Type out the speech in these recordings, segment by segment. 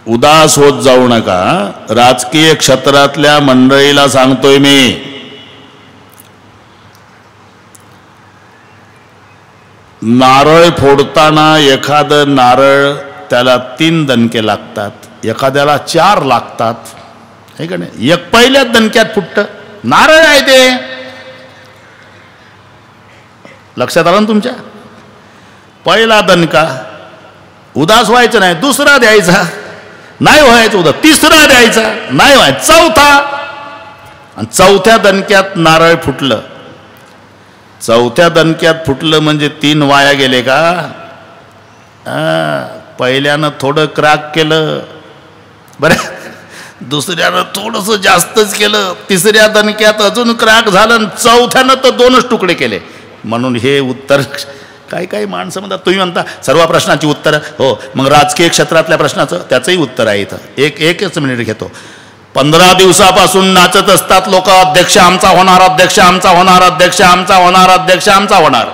उदास होत जाऊ नका. राजकीय क्षेत्रातल्या मंडळीला सांगतोय मी, नारळ फोडताना एखादं नारळ त्याला 3 दणके लागतात, एखाद्याला 4 लागतात, हे का नाही. एक पहिल्याच दणक्यात फुटतं, नारळ आहे ते. लक्षात आलं ना तुमच्या. पहिला दणका, उदास व्हायचं नाही. दुसरा द्यायचा, नाही व्हायचं उदास. तिसरा द्यायचा, नाही व्हायचं. चौथा, आणि चौथ्या दणक्यात नारळ फुटलं. चौथ्या दणक्यात फुटलं म्हणजे 3 वाया गेले का. पहिल्यानं थोडं क्रॅक केलं बरं, दुसऱ्यानं थोडंसं जास्तच केलं, तिसऱ्या दणक्यात अजून क्रॅक झालं, चौथ्यानं तर 2च तुकडे केले. म्हणून हे उत्तर काही काही माणसं म्हणतात. तुम्ही म्हणता सर्व प्रश्नाची उत्तरं, हो, मग राजकीय क्षेत्रातल्या प्रश्नाचं त्याचंही उत्तर आहे इथं. एकच मिनिट घेतो. 15 दिवसापासून नाचत असतात लोक, अध्यक्ष आमचा होणार, अध्यक्ष आमचा होणार, अध्यक्ष आमचा होणार, अध्यक्ष आमचा होणार.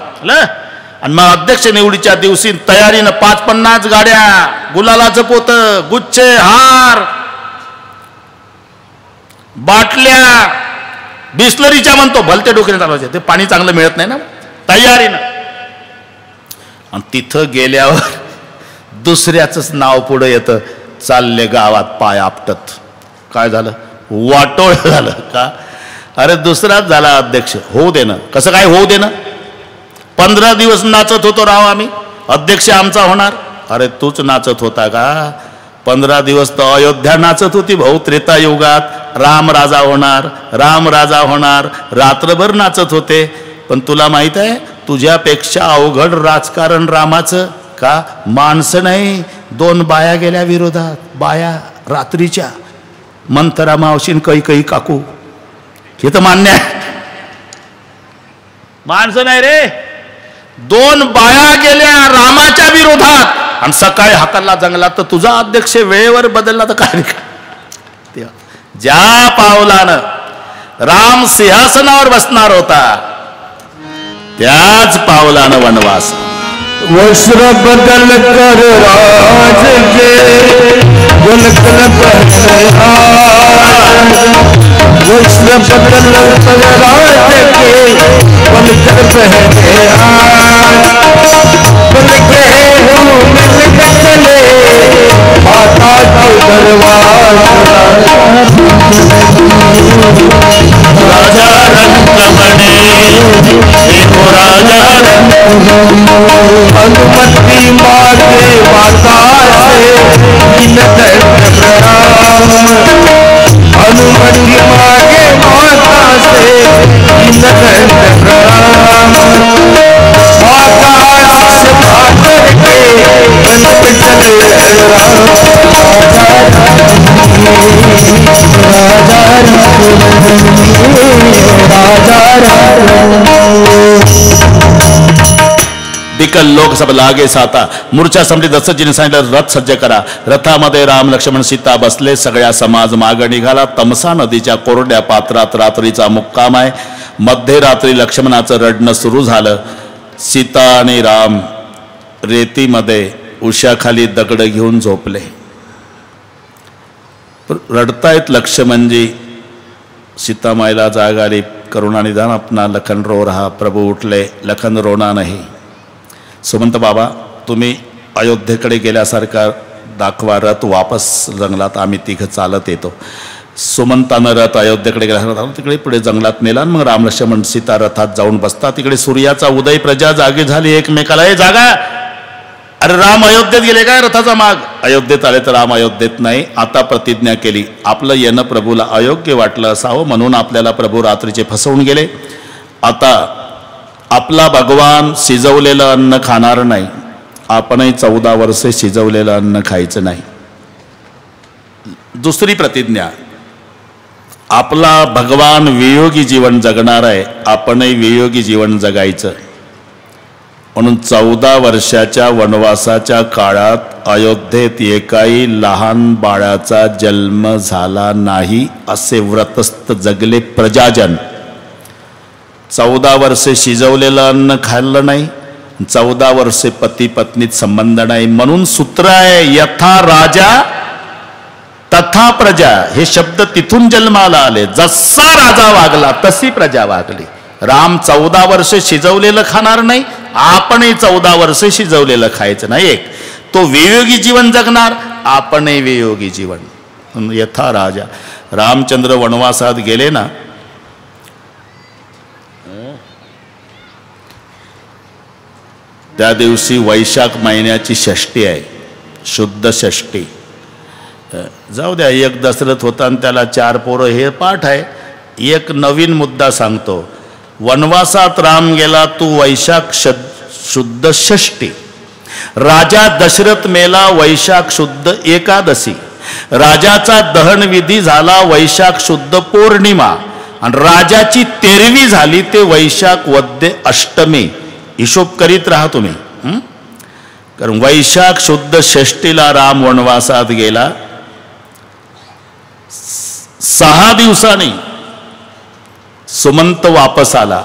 आणि मग अध्यक्ष निवडीच्या दिवशी तयारीनं 50 गाड्या, गुलालाचं पोतं, गुच्छे, हार, बाटल्या, बिस्लरीच्या म्हणतो, भलते डोक्याने चालवायचे. ते पाणी चांगलं मिळत नाही ना, तयारीनं. आणि तिथं गेल्यावर दुसऱ्याच नाव पुढं येतं, चालले गावात पाय आपटत. काय झालं, वाटोळ झालं का. अरे दुसराच झाला अध्यक्ष. होऊ दे ना. कसं काय होऊ दे ना. 15 दिवस नाचत होतो राव आम्ही, अध्यक्ष आमचा होणार. अरे तूच नाचत होता का. 15 दिवस तर अयोध्या नाचत होती भाऊ. त्रेतायुगात राम राजा होणार, राम राजा होणार, रात्रभर नाचत होते. पण तुला माहित आहे, तुझ्यापेक्षा अवघड राजकारण रामाचं का. माणसं नाही, 2 बाया गेल्या विरोधात. बाया रात्रीच्या, मंथरा मावशीन कैकई काकू. हे तर मान्य आहे. माणसं नाही रे, 2 बाया गेल्या रामाच्या विरोधात. आणि सकाळी हाताला जंगलात तर तुझा अध्यक्ष वेळेवर बदलला तर काय. ज्या पावलानं राम सिंहासनावर बसणार होता, त्याच पावलानं वनवास. वस्त्र बदल कर राज के, गुलकल पहने वस्त्र बदल कर राज के, गुलकल पहने गुल के मिल चले माता का दरबार. राजा रंग बने देखो, राजा अनुमति मांगे माता से इन प्रणाम. अनुमति मांगे माता से इन प्रणाम. आकाश पाकर के बन चले बिकल लोकसभा लागे साता. मूर्छा समरी दशरथजीने सांगितलं, रथ सज्ज करा. रथामध्ये राम लक्ष्मण सीता बसले. सगळ्या समाज मागे निघाला. तमसा नदीच्या कोरड्या पात्रात रात्रीचा मुक्काम आहे. मध्यरात्री लक्ष्मणाचं रडणं सुरू झालं. सीता आणि राम रेतीमध्ये उशाखाली दगड घेऊन झोपले. रडतायत लक्ष्मणजी. सीतामाईला जाग आली. करुणानिधान अपना लखन रो रहा. प्रभू उठले. लखन रोना नाही. सुमंत बाबा, तुम्ही अयोध्येकडे गेल्यासारखा दाखवा रथ वापस जंगलात. आम्ही तिघं चालत येतो. सुमंतानं रथ अयोध्येकडे गेल्यासारखा तिकडे पुढे जंगलात नेला. मग राम लक्ष्मण सीता रथात जाऊन बसता. तिकडे सूर्याचा उदय. प्रजा जागी झाली एकमेकाला. हे जागा, अरे राम अयोध्येत गेले काय रथाचा माग. अयोध्येत आले तर राम अयोध्येत नाही. आता प्रतिज्ञा केली. आपलं येणं प्रभूला अयोग्य वाटलं असावं म्हणून आपल्याला प्रभू रात्रीचे फसवून गेले. आता आपला भगवान शिजवलेलं अन्न खाणार नाही. आपणही 14 वर्षे शिजवलेलं अन्न खायचं नाही. दुसरी प्रतिज्ञा, आपला भगवान वियोगी जीवन जगणार आहे. आपणही वियोगी जीवन जगायचं. म्हणून 14 वर्षाच्या वनवासाच्या काळात अयोध्येत एकाही लहान बाळाचा जन्म झाला नाही असे व्रतस्थ जगले प्रजाजन. 14 वर्षे शिजवलेलं अन्न खाल्लं नाही. 14 वर्षे पती पत्नीत संबंध नाही. म्हणून सूत्र आहे, यथा राजा प्रजा हे शब्द तिथून जन्माला आले. जसा राजा वागला तशी प्रजा वागली. राम 14 वर्ष शिजवलेलं खाणार नाही, आपणही 14 वर्ष शिजवलेलं खायचं नाही. एक तो वियोगी जीवन जगणार, आपणही वियोगी जीवन. यथा राजा रामचंद्र वनवासात गेले ना, त्या दिवशी वैशाख महिन्याची षष्टी आहे, शुद्ध षष्टी. जाऊ द्या, एक दशरथ होता आणि त्याला 4 पोरं, हे पाठ आहे. एक नवीन मुद्दा सांगतो. वनवासात राम गेला तू वैशाख शुद्ध षष्टी. राजा दशरथ मेला वैशाख शुद्ध एकादशी. राजाचा दहन विधी झाला वैशाख शुद्ध पौर्णिमा आणि राजाची 13वी झाली ते वैशाख वद्य अष्टमी. हिशोब करीत राहा तुम्ही. कारण वैशाख शुद्ध षष्टीला राम वनवासात गेला. 6 दिवसांनी सुमंत वापस आला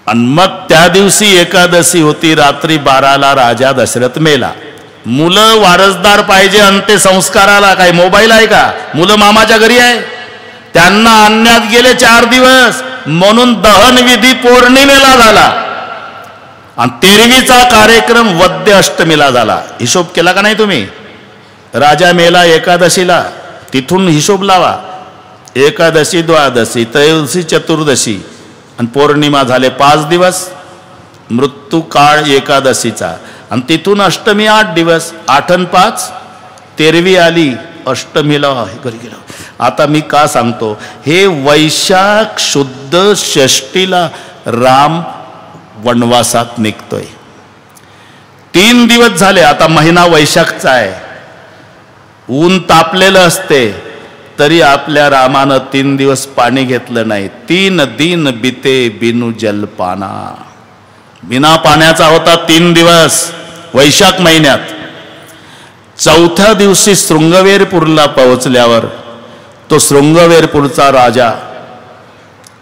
आणि मग त्या दिवशी एकादशी होती. रात्री 12ला राजा दशरथ मेला. मुलं वारसदार पाहिजे अंत्यसंस्काराला. काय मोबाईल आहे का? मुलं मामाच्या घरी आहे, त्यांना आणण्यात गेले 4 दिवस. म्हणून दहन विधी पौर्णिमेला झाला आणि 13वीचा कार्यक्रम वद्य अष्टमीला झाला. हिशोब केला का नाही तुम्ही? राजा मेला एकादशीला, तिथून हिशोब लावा. एकादशी, द्वादशी, त्रयोदशी, चतुर्दशी आणि पौर्णिमा झाले 5 दिवस. मृत्यू काळ एकादशीचा आणि तिथून अष्टमी 8 दिवस. 8 आणि 5 13वी आली, अष्टमीला घरी गेला. आता मी का सांगतो हे? वैशाख शुद्ध षष्टीला राम वनवासात निघतोय. 3 दिवस झाले, आता महिना वैशाखचा आहे. ऊन तापलेलं असते तरी आपल्या रामानं 3 दिवस पाणी घेतलं नाही. 3 दिन बिते बिनु जलपाना. बिना पाण्याचा होता 3 दिवस वैशाख महिन्यात. 4थ्या दिवशी शृंगवेरपूरला पोहोचल्यावर तो शृंगवेरपूरचा राजा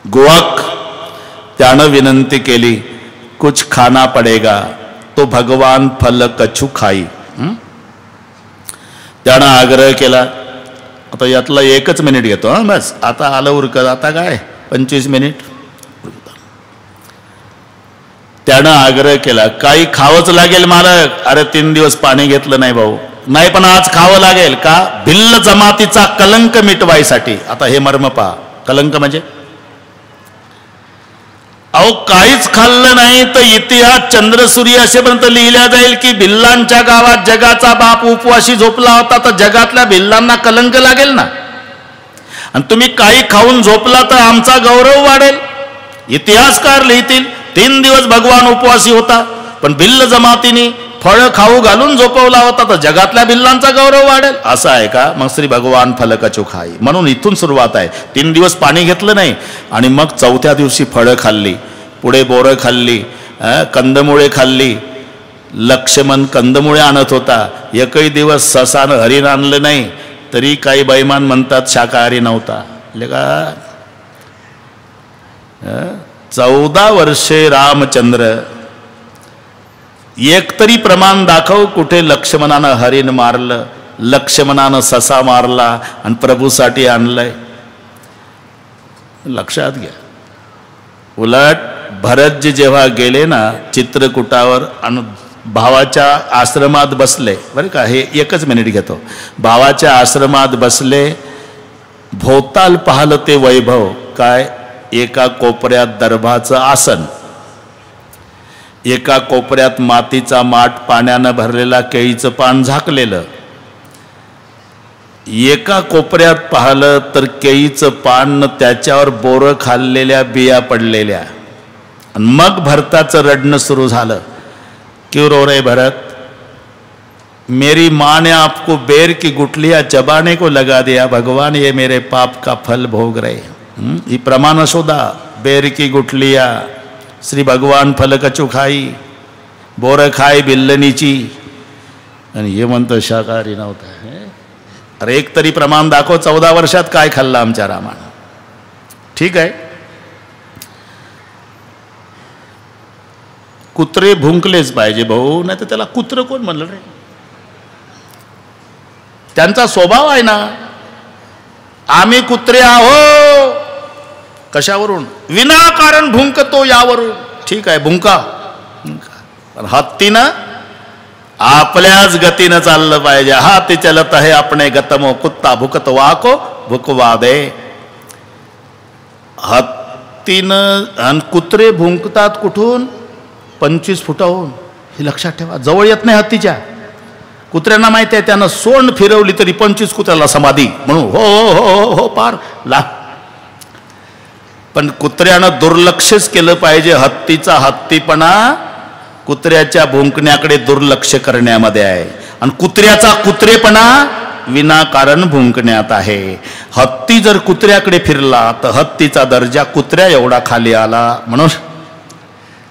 गुहक त्यानं विनंती केली, कुछ खाना पडेगा. तो भगवान फल कछु खाई. त्यानं आग्रह केला. आता यातला 1च मिनिट घेतो. बस आता आलं उरकत. आता काय 25 मिनिट. त्यानं आग्रह केला, काही खावंच लागेल मालक. अरे 3 दिवस पाणी घेतलं नाही भाऊ. नाही पण आज खावं लागेल. का? भिल्ल जमातीचा कलंक मिटवायसाठी. आता हे मर्म पहा. कलंक म्हणजे अहो काहीच खाल्लं नाही तर इतिहास चंद्रसूर्य असेपर्यंत लिहिल्या जाईल की भिल्लांच्या गावात जगाचा बाप उपवाशी झोपला होता. तर जगातल्या भिल्लांना कलंक लागेल ना. आणि तुम्ही काही खाऊन झोपला तर आमचा गौरव वाढेल. इतिहासकार लिहितील 3 दिवस भगवान उपवासी होता पण भिल्ल जमातीने फळं खाऊ घालून झोपवला होता, तर जगातल्या भिल्लांचा गौरव वाढेल. असं आहे का? मग श्री भगवान फल कछु खाई. म्हणून इथून सुरुवात आहे. 3 दिवस पाणी घेतलं नाही आणि मग 4थ्या दिवशी फळं खाल्ली. पुढे बोरं खाल्ली, कंदमुळे खाल्ली. लक्ष्मण कंदमुळे आणत होता. एकही दिवस ससानं हरिण आणलं नाही तरी काही बैमान म्हणतात शाकाहारी नव्हता. का 14 वर्षे रामचंद्र. एक तरी प्रमाण दाखव कुठे लक्ष्मणानं हरिण मारलं, लक्ष्मणानं ससा मारला आणि प्रभूसाठी आणलंय. लक्षात घ्या. उलट भरतजी जेव्हा गेले ना चित्रकूटावर आणि भावाच्या आश्रमात बसले, बरं का, हे 1च मिनिट घेतो. भावाच्या आश्रमात बसले, भोवताल पाहिलं ते वैभव. काय? एका कोपऱ्यात दर्भाचं आसन, एका कोपऱ्यात मातीचा माठ पाण्यानं भरलेला केळीचं पान झाकलेलं, एका कोपऱ्यात पाहिलं तर केळीचं पान त्याच्यावर बोरं खाल्लेल्या बिया पडलेल्या. मग भरताचं रडणं सुरू झालं. क्यों रो रहे भरत? मेरी माँ ने आपको बेर की गुठलियां चबाने को लगा दिया. भगवान ये मेरे पाप का फल भोग रहे. ही प्रमाण शोधा. बेर की गुठलियां, श्री भगवान फल कछु खाई, बोरं खाय बिल्लनीची. आणि हे म्हणतो शाकाहारी नव्हता. अरे एक तरी प्रमाण दाखव. 14 वर्षात काय खाल्लं आमच्या रामानं? ठीक आहे, कुत्रे भुंकलेच पाहिजे भाऊ, नाही तर त्याला कुत्र कोण म्हणलं रे? त्यांचा स्वभाव आहे ना. आम्ही कुत्रे आहो. कशावरून? विनाकारण भुंकतो यावरून. ठीक आहे, भुंका. पण हत्तीनं आपल्याच गतीनं चाललं पाहिजे. हाती चलत आहे आपणे गतमो, कुत्ता भुकत वाको भुकवा दे. हत्तीनं आणि कुत्रे भुंकतात कुठून? 25 फुटाहून. हे लक्षात ठेवा. जवळ येत नाही हत्तीच्या. कुत्र्यांना माहिती आहे त्यानं सोंड फिरवली तरी 25 कुत्र्याला समाधी म्हणून हो हो हो हो पार ला. पण कुत्र्यानं दुर्लक्षच केलं पाहिजे. हत्तीचा हत्तीपणा कुत्र्याच्या भुंकण्याकडे दुर्लक्ष करण्यामध्ये आहे आणि कुत्र्याचा कुत्रेपणा विनाकारण भुंकण्यात आहे. हत्ती जर कुत्र्याकडे फिरला तर हत्तीचा दर्जा कुत्र्या एवढा खाली आला. म्हणून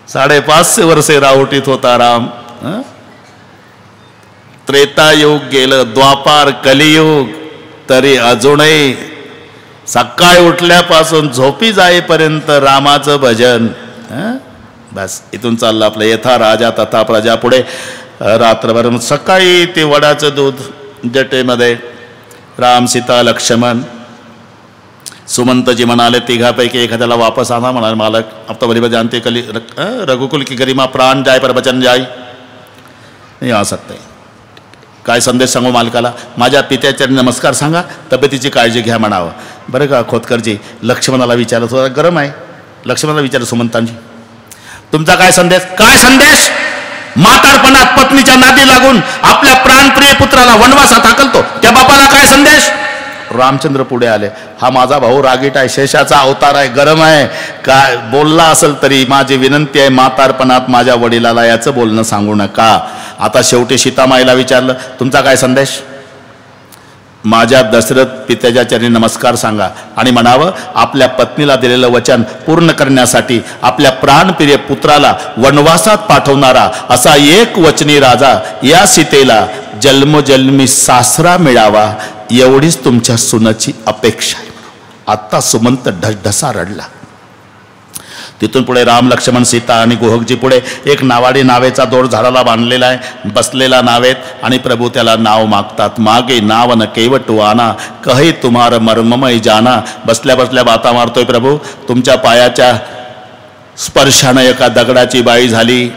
550 वर्षे राहुटीत होता राम. त्रेतायुग गेलं, द्वापार कलियुग, तरी अजूनही सकाळी उठल्यापासून झोपी जाईपर्यंत रामाचं भजन. बस इथून चाललं आपलं. यथा राजा तथा प्रजा. पुढे रात्रभर सकाळी ते वडाचं दूध जटेमध्ये. राम सीता लक्ष्मण. सुमंतजी म्हणाले तिघापैकी एखाद्याला वापस आणा. म्हणाले मालक अब तो बड़ी जानते कली रघुकुल की गरिमा प्राण जाय पर वचन जाय नाही आ सकते. काय संदेश सांगू मालकाला? माझ्या पित्याच्या नमस्कार सांगा, तब्येतीची काळजी घ्या म्हणावं. बरं का खोतकरजी? लक्ष्मणाला विचारलं. थोडा गरम आहे. लक्ष्मणाला विचारलं सुमंतांजी तुमचा काय संदेश? काय संदेश? म्हातारपणात पत्नीच्या नादी लागून आपल्या प्राणप्रिय पुत्राला वनवासात हाकलतो त्या बापाला काय संदेश? रामचंद्र पुढे आले. हा माझा भाऊ रागीट आहे, शेषाचा अवतार आहे, गरम आहे. काय बोलला असेल तरी माझी विनंती आहे, म्हातारपणात माझ्या वडिलाला याचं बोलणं सांगू नका. आता शेवटी सीतामाईला विचारलं तुमचा काय संदेश? माझ्या दशरथ पित्याच्या चरणी नमस्कार सांगा आणि म्हणावं आपल्या पत्नीला दिलेलं वचन पूर्ण करण्यासाठी आपल्या प्राणप्रिय पुत्राला वनवासात पाठवणारा असा एक वचनी राजा या सीतेला जन्मोजन्मी सासरा मिळावा एवढीच तुमच्या सुनाची अपेक्षा आहे. आत्ता सुमंत ढसढसा रडला. तिथून पुढे राम लक्ष्मण सीता आणि गोहकजी पुढे एक नावाडी नावेचा दोर झाडाला बांधलेला आहे. बसलेला नावेत आणि प्रभू त्याला नाव मागतात. मागे नाव न केवटू आना कहे तुम्हार मर्ममय जाना. बसल्या बसल्या बाता मारतोय प्रभू. तुमच्या पायाच्या स्पर्शानं एका दगडाची बाई झाली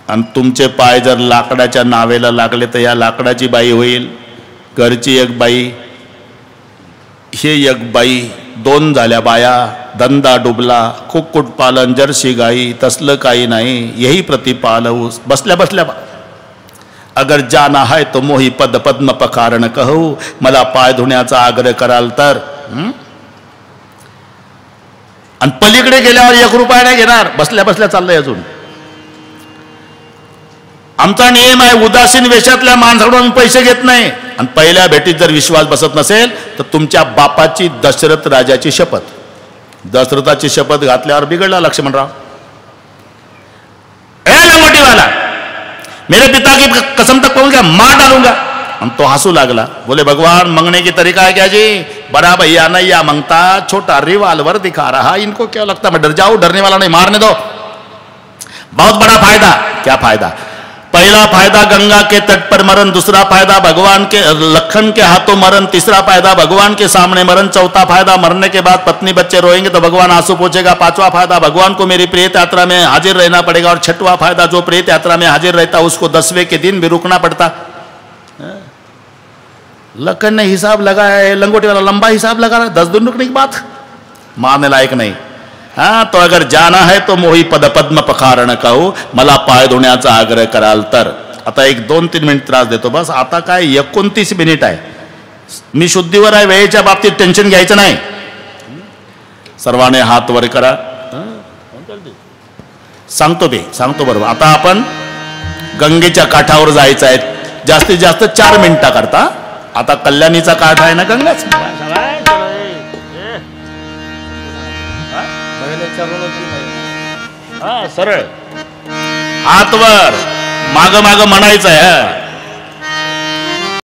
आणि तुमचे पाय जर लाकडाच्या नावेला लागले तर या लाकडाची बाई होईल. घरची एक बाई, हे एक बाई, 2 झाल्या बाया. धंदा डुबला, कुक्कुट पालन, जर्सी गाई, तसलं काही नाही. यही प्रतिपालऊ. बसल्या बसल्या अगर जाना है तो मोही पद पद्म पकारण कहू. मला पाय धुण्याचा आग्रह कराल तर. आणि पलीकडे गेल्यावर 1 रुपया नाही घेणार. बसल्या बसल्या चाललंय अजून. आमचा नियम आहे उदासीन वेशातल्या माणसाकडून आम्ही पैसे घेत नाही. आणि पहिल्या भेटीत जर विश्वास बसत नसेल तर तुमच्या बापाची दशरथ राजाची शपथ. दशरथाची शपथ घातल्यावर बिघडला लक्ष्मणराव. ए लंगोटीवाला मेरे पिता की कसम तक कहूंगा मार डालूंगा. हम तो हंसू लागला. बोले भगवान मंगने की तरीका है क्या जी? बड़ा भैया नैया मांगता, छोटा रिवाल्वर दिखा रहा, इनको क्या लगता मैं डर जाऊं? डरने वाला नहीं, मारने दो. बहुत बड़ा फायदा. क्या फायदा? पहला फायदा गंगा के तट पर मरण, दूसरा फायदा भगवान के लखन के हाथों मरण, तीसरा फायदा भगवान के सामने मरण, चौथा फायदा मरने के बाद पत्नी बच्चे रोएंगे तो भगवान आंसू पोंछेगा, पांचवा फायदा भगवान को मेरी प्रेत यात्रा में हाजिर रहना पड़ेगा, और छठवां फायदा जो प्रेत यात्रा में हाजिर रहता उसको 10वें के दिन भी रुकना पड़ता. लखन ने हिसाब लगाया है, लंगोटी वाला लंबा हिसाब लगा रहा है. 10 दिन रुकने की बात मानने लायक नहीं. हाँ तो अगर जाना है तो मोही पद पद्म पखारण कहू, मला पाय धुण्याचा आग्रह कराल तर. आता 1-2-3 मिनिट त्रास देतो बस. आता काय 29 मिनिट आहे. मी शुद्धीवर आहे, वेळेच्या बाबतीत टेन्शन घ्यायचं नाही. सर्वांनी हात वर करा. सांगतो बरोबर. आता आपण गंगेच्या काठावर जायचं आहे. जास्तीत जास्त 4 मिनिटा करता. आता कल्याणीचा काठ आहे ना गंगाच. सरळ हातवर माग माग म्हणायचं आहे.